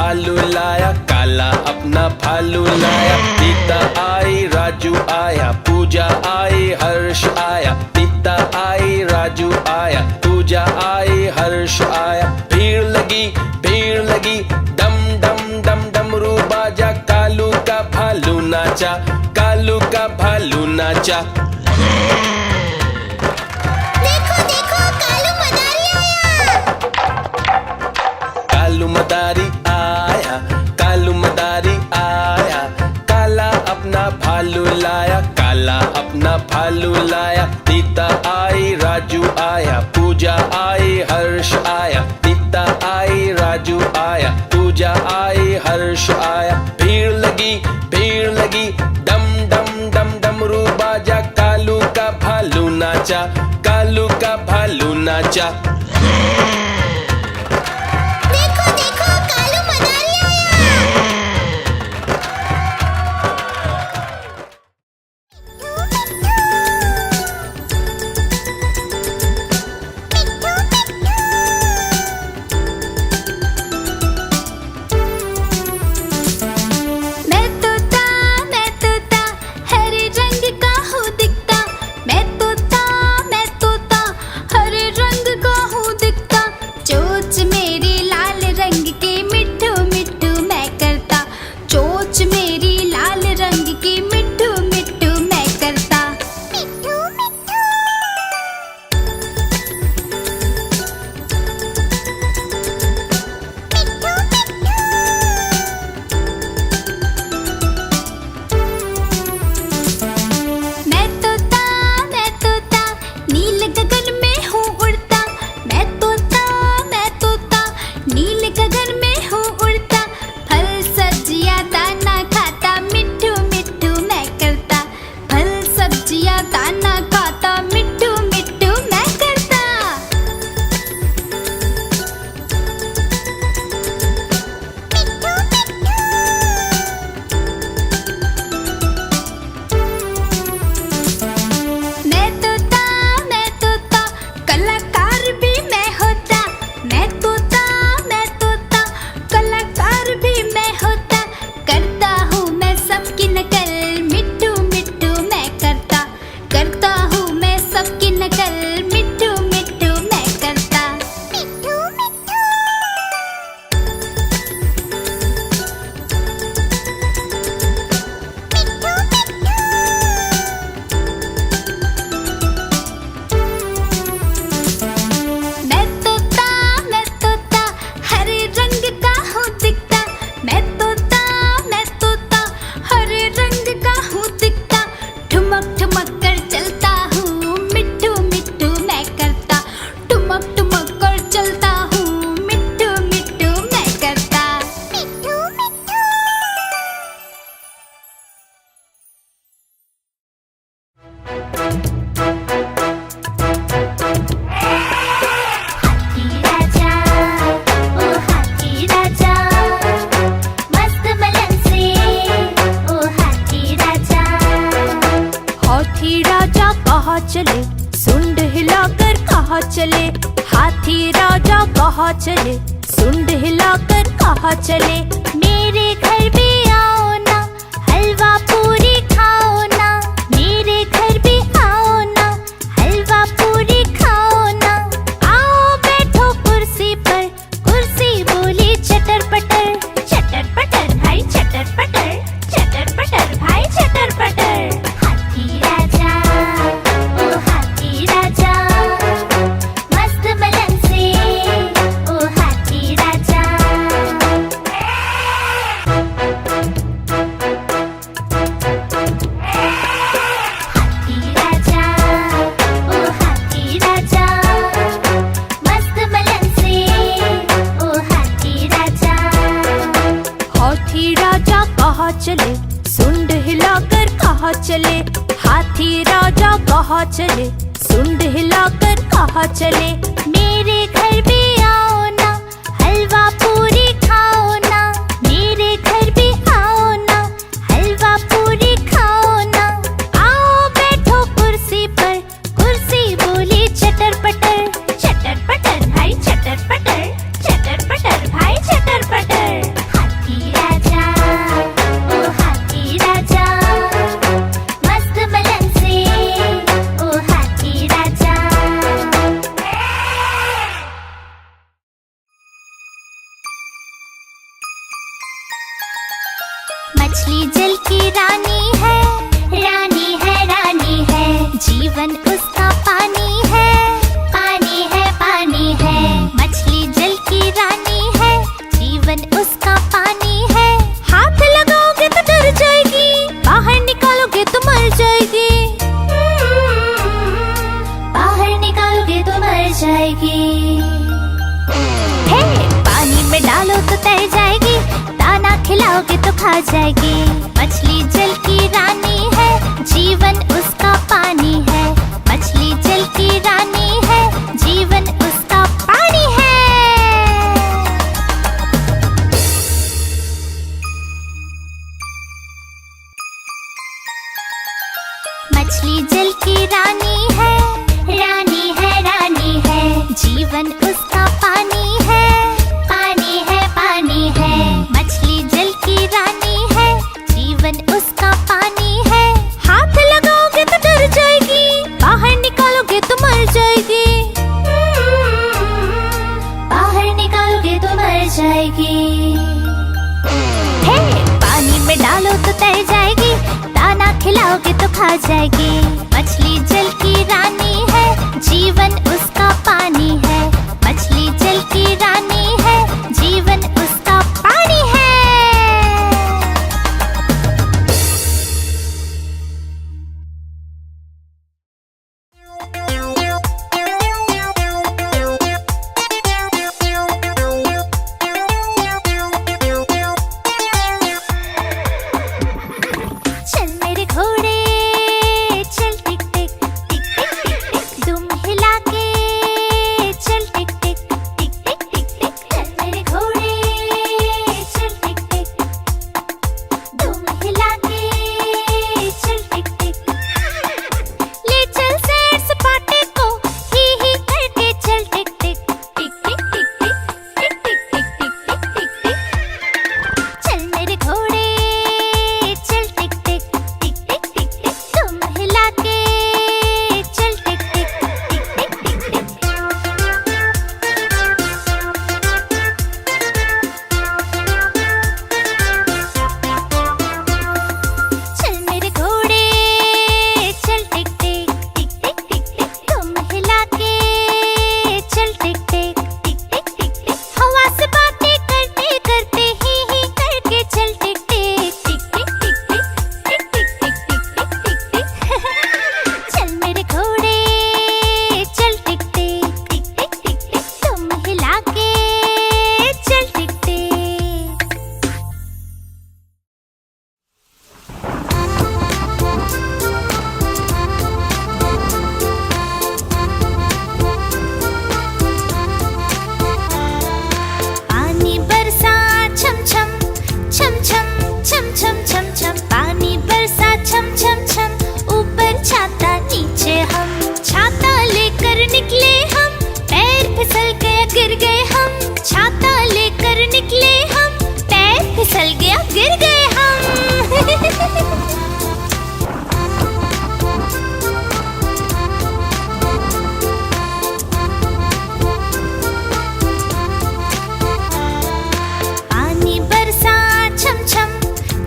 भालू लाया, काला अपना भालू लाया। सीता आई, राजू आया, पूजा आई, हर्ष आया। सीता आई, राजू आया, पूजा आई, हर्ष आया। भीड़ लगी, डम डम डम डमरू बाजा। कालू का भालू नाचा, कालू का भालू नाचा। देखो देखो कालू मदारी आया। कालू मदारी आया, कालू मदारी आया। काला अपना भालू लाया, काला अपना भालू लाया। सीता आई, राजू आया, पूजा आई, हर्ष आया। सीता आई, राजू आया, पूजा आई, हर्ष आया। भीड़ लगी, डम डम डम डमरू बाजा। कालू का भालू नाचा, कालू का भालू नाचा। देखो देखो कालू मदारी आया। मैं तोता हरे रंग का हूँ दिखता। मैं तोता हरे रंग का हूँ दिखता। चोंच मेरी लाल रंग की मिट्ठू मिट्ठू मैं करता। चोंच मेरी लाल रंग की मिट्ठू मिट्ठू मैं करता। मिट्ठू मिट्ठू। मैं तोता नील गगन में हूँ उड़ता। मैं तोता नील गगन में हूँ उड़ता। फल सब्जियाँ दाना खाता, मिट्ठू मिट्ठू मैं करता। फल सब्जियाँ दाना खाता, मिट्ठू मिट्ठू मैं करता। मैं तोता कलाकार भी मैं होता। मैं तोता कलाकार भी मैं होता। करता हूँ मैं सबकी नकल, मिट्ठू मिट्ठू मैं करता हूँ मैं सबकी नकल, मिट्ठू मिट्ठू मैं करता। मिट्ठू मिट्ठू। मैं तोता हरे रंग का हूँ दिखता। मैं तोता हरे रंग का हूँ दिखता। ठुमक ठुमक कर चलता हूँ, मिट्ठू मिट्ठू मैं करता। ठुमक ठुमक कर चलता हूँ, मिट्ठू मिट्ठू मैं करता। मिट्ठू मिट्ठू। हाथी राजा मस्त मलन से ओ हाथी राजा। हाथी राजा कहाँ चले, सुंड हिलाकर कहाँ चले। हाथी राजा कहाँ चले, सुंड हिलाकर कहाँ चले। मेरे घर भी आओ ना, हलवा पूरी खाओ ना। मेरे घर भी आओ ना, हलवा पूरी खाओ ना। आओ बैठो कुर्सी पर, कुर्सी बोली चटर पटर भाई चटर पटर भाई चटर पटर। हाथी राजा ओ हाथी राजा मस्त मलन से ओ हाथी राजा। चले, सुंड हिलाकर कहाँ चले। हाथी राजा कहाँ चले, सुंड हिलाकर कहाँ चले। मेरे घर भी आओ ना, हलवा पूरी खाओ ना। मेरे घर भी आओ ना, हलवा पूरी खाओ ना। आओ बैठो कुर्सी पर, कुर्सी बोली चटर पटर भाई चटर पटर भाई चटर पटर। मछली जल की रानी है, रानी है, रानी है। जीवन उसका पानी है, पानी है, पानी है। मछली जल की रानी है, जीवन उसका पानी है। हाथ लगाओगे तो डर जाएगी, बाहर निकालोगे तो मर जाएगी। बाहर निकालोगे तो मर जाएगी। हे, पानी में डालो तो तैर जाएगी, दाना खिलाओगे तो खा जाएगी। मछली जल की रानी है, जीवन उसका पानी है। मछली जल की रानी है, जीवन उसका पानी है। मछली जल की रानी है, रानी है, रानी है। जीवन उसका पानी है, पानी है, पानी है। मछली जल की रानी है, जीवन उसका पानी है। हाथ लगाओगे तो डर जाएगी, बाहर निकालोगे तो मर जाएगी। बाहर निकालोगे तो मर जाएगी। हे, पानी में डालो तो तैर जाएगी, दाना खिलाओगे तो खा जाएगी। मछली जल की रानी है, जीवन उसका पानी है। मछली जल की रानी है, जीवन उसका पानी है। चल मेरे घोड़े चल टिक टिक टिक टिक टिक टिक, दुम हिला के चल टिक टिक टिक टिक टिक टिक। चल मेरे घोड़े चल टिक टिक, दुम हिला के चल टिक टिक। ले चल सैर सपाटे को ही करके चल टिक टिक टिक टिक टिक टिक टिक टिक टिक टिक टिक टिक। चल मेरे घोड़े चल टिक टिक टिक टिक टिक टिक, तुम हिला के चल टिक टिक टिक टिक टिक टिक। चल मेरे घोड़े चल टिक टिक टिक टिक टिक टिक, तुम हिला के चल टिक टिक टिक टिक टिक टिक। हवा से बातें करते करते ही करके चल टिक टिक टिक टिक टिक टिक टिक टिक टिक टिक टिक टिक। चल मेरे घोड़े चल टिक टिक टिक टिक टिक टिक, तुम हिला के चल टिक टिक। पानी बरसा छम छम छम छम छम छम छम छम। पानी बरसा छम छम छम, ऊपर छाता नीचे हम। छाता लेकर निकले हम, पैर फिसल गया गिर गए हम। छाता लेकर निकले हम, पैर फिसल गया गिर गए हम। पानी बरसा छम छम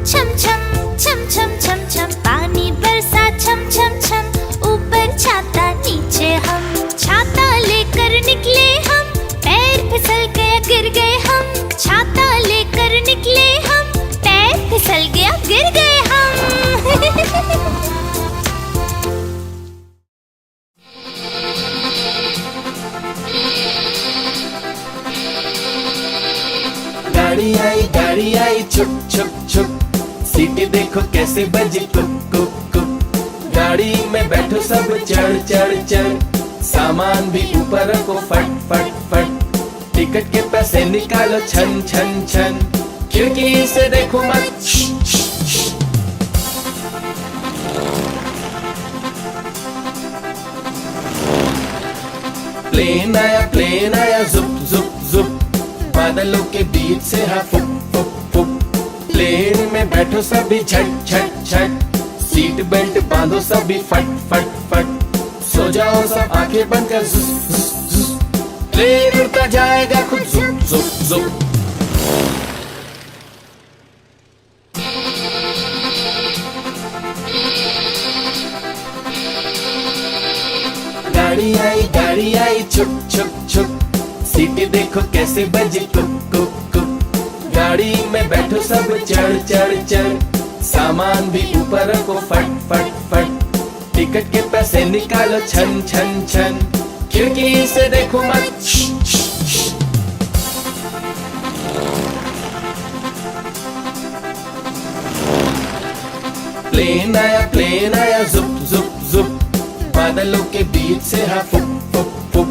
छम छम छम छम छम छम। पानी बरसा छम छम छम, ऊपर छाता नीचे हम। छाता लेकर निकले हम, पैर फिसल गया गिर गए हम। छाता लेकर निकले हम, पैर फिसल गया गिर गए हम। गाड़ी आई छुप छुप छुप, सीटी देखो कैसे बजी कुक कुक कुक। गाड़ी में बैठो सब चढ़ चढ़ चढ़, सामान भी ऊपर रखो फट फट फट। टिकट के पैसे निकालो छन छन छन, खिड़की से देखो मत श्श, श्श, श्श। प्लेन आया जुप जुप जुप, बादलों के बीच से हाँ फुक फुक फुक। प्लेन में बैठो सभी झट झट झट, सीट बेल्ट बांधो सभी फट फट फट। सो जाओ सब आंखें बंद कर जुस जुस जुस, प्लेन उड़ता जाएगा खुद जुप जुप जुप। छुक छुक छुक, सीटी देखो कैसे बजी कुक कुक कुक। गाड़ी में बैठो सब चढ़ चढ़ चढ़, सामान भी ऊपर रखो फट फट फट। टिकट के पैसे निकालो छन छन छन, खिड़की से देखो मत प्लेन आया जुप जुप जुप, बादलों के बीच से हाँ फुक फुक फुक।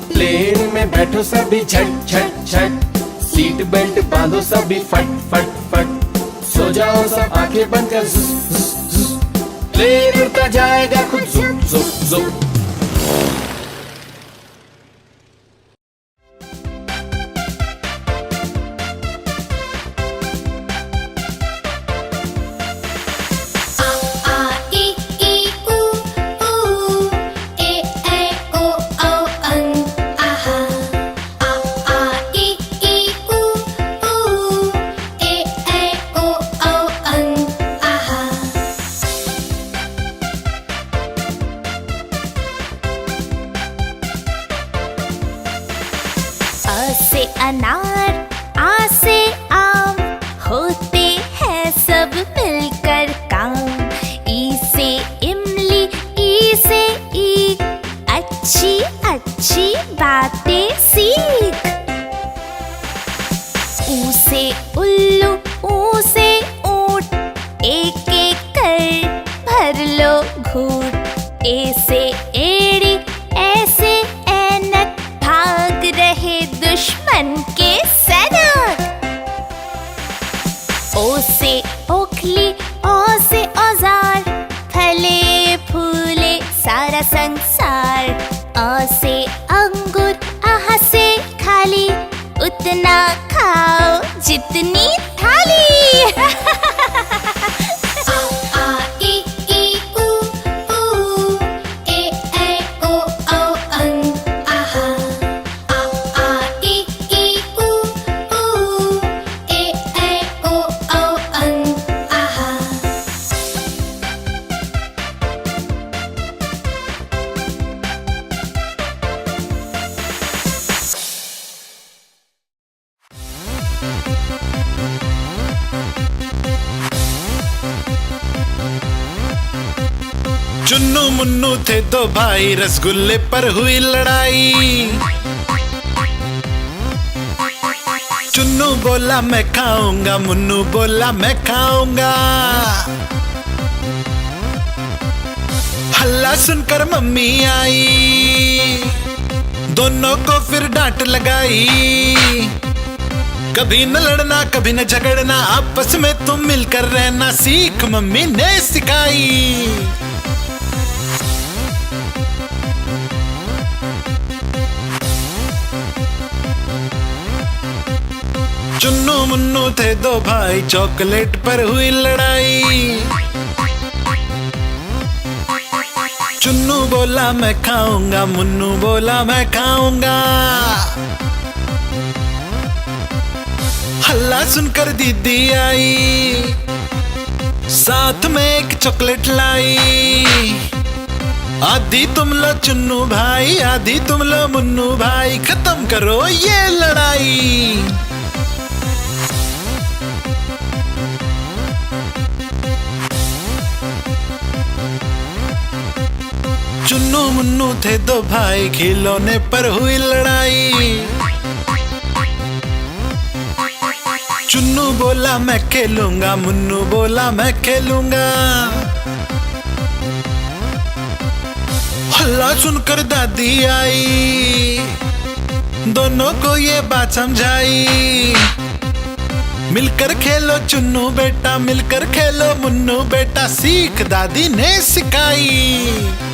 प्लेन में बैठो सभी झट झट झट, सीट बेल्ट बांधो सभी फट फट फट। सो जाओ सब आंखें बंद कर जुस जुस जुस, प्लेन उड़ता जाएगा खुद जुप जुप जुप। अ से अनार, आ से आम, होते हैं सब मिलकर काम। ई से इमली, ई से ईख, अच्छी अच्छी बातें सीख। ऊ से उल्लू, ऊ से ऊंट, एक एक कर भर लो घूंट। ए से एड़ी, ऐसे ऐनक, भाग रहे दुश्मन के सैनिक। ओ से ओखली, ओ से औजार, फले फूले सारा संसार। अ से अंगूर, आह से खाली, उतना खाओ जितनी थाली। चुन्नू मुन्नू थे दो भाई, रसगुल्ले पर हुई लड़ाई। चुन्नू बोला मैं खाऊंगा, मुन्नू बोला मैं खाऊंगा। हल्ला सुनकर मम्मी आई, दोनों को फिर डांट लगाई। कभी न लड़ना कभी न झगड़ना, आपस में तुम मिलकर रहना सीख मम्मी ने सिखाई। चुन्नू मुन्नू थे दो भाई, चॉकलेट पर हुई लड़ाई। चुन्नू बोला मैं खाऊंगा, मुन्नू बोला मैं खाऊंगा। हल्ला सुनकर दीदी आई, साथ में एक चॉकलेट लाई। आधी तुम लो चुन्नू भाई, आधी तुम लो मुन्नू भाई, खत्म करो ये लड़ाई। चुन्नू मुन्नू थे दो भाई, खिलौने पर हुई लड़ाई। चुन्नू बोला मैं खेलूंगा, मुन्नू बोला मैं खेलूंगा। हल्ला सुनकर दादी आई, दोनों को ये बात समझाई। मिलकर खेलो चुन्नू बेटा, मिलकर खेलो मुन्नू बेटा, सीख दादी ने सिखाई।